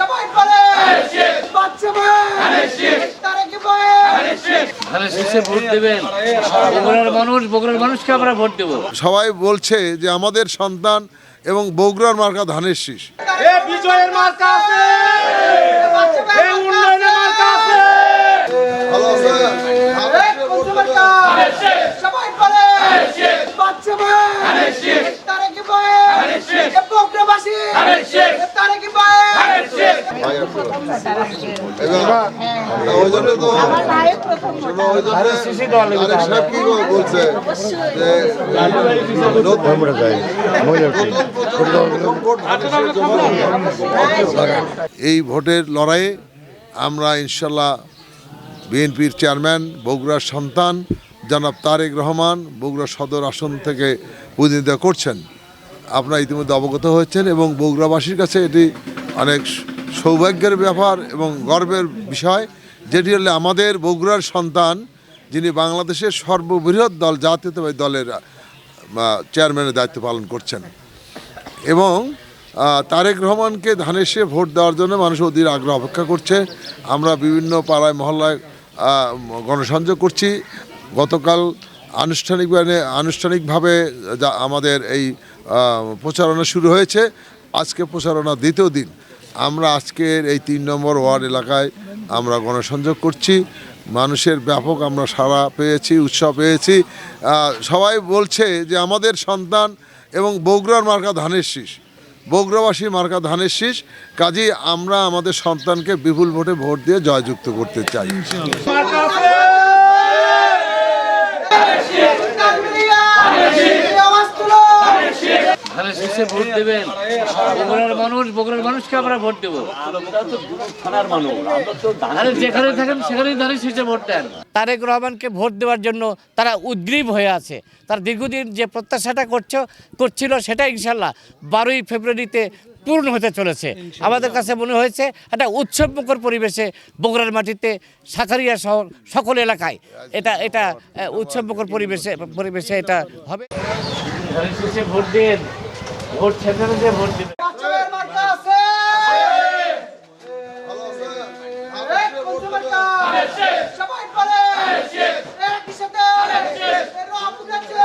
সবাই বলে বাচ্চা ধানের শীষে ভোট দেবেন। বগুড়ার মানুষকে আমরা ভোট দেব। সবাই বলছে যে আমাদের সন্তান এবং বগুড়ার মার্কা ধানের শীষ। বিজয়ের মার্কা আছে, উন্নয়নের মার্কা আছে। সবাই বলে বাচ্চা তারেক বগুড়াবাসী তারেক এই ভোটের লড়াইয়ে আমরা ইনশাল্লাহ বিএনপির চেয়ারম্যান বগুড়ার সন্তান জনাব তারেক রহমান বগুড়া সদর আসন থেকে প্রতিনিধিত্ব করছেন। আপনারা ইতিমধ্যে অবগত হয়েছেন এবং বগুড়াবাসীর কাছে এটি অনেক সৌভাগ্যের ব্যাপার এবং গর্বের বিষয়, যেটি হলে আমাদের বগুড়ার সন্তান যিনি বাংলাদেশের সর্ববৃহৎ দল জাতীয়তাবাদী দলের চেয়ারম্যানের দায়িত্ব পালন করছেন এবং তারেক রহমানকে ধানের শীষে ভোট দেওয়ার জন্য মানুষ অধীর আগ্রহ অপেক্ষা করছে। আমরা বিভিন্ন পাড়ায় মহল্লায় গণসংযোগ করছি। গতকাল আনুষ্ঠানিকভাবে আমাদের এই প্রচারণা শুরু হয়েছে। আজকে প্রচারণা দ্বিতীয় দিন। আমরা আজকের এই ৩ নম্বর ওয়ার্ড এলাকায় আমরা গণসংযোগ করছি। মানুষের ব্যাপক আমরা সাড়া পেয়েছি, উৎসাহ পেয়েছি। সবাই বলছে যে আমাদের সন্তান এবং বগুড়ার মার্কা ধানের শীষ, বগুড়াবাসী মার্কা ধানের শীষ। কাজেই আমরা আমাদের সন্তানকে বিপুল ভোটে ভোট দিয়ে জয়যুক্ত করতে চাই। ধানের শীষে ভোট দেবেন। বগুড়ার মানুষকে আমরা ভোট দেব। যেখানে থাকেন সেখানেই ধানের শীষে ভোট দেন। তারেক রহমানকে ভোট দেওয়ার জন্য তারা উদ্গ্রীব হয়ে আছে। তার দীর্ঘদিন যে প্রত্যাশাটা করছিল সেটা ইনশাল্লাহ 12ই ফেব্রুয়ারিতে পূর্ণ হতে চলেছে। আমাদের কাছে মনে হয়েছে একটা উৎসবমুখর পরিবেশে বগুড়ার মাটিতে সাকারিয়া শহর সকল এলাকায় এটা উৎসবমুখর পরিবেশে এটা হবে। ধানের শীষে ভোট দেন, ভোট সেখানে যে ভোট দেবেন। সবাই বলে একই সাথে রব উঠেছে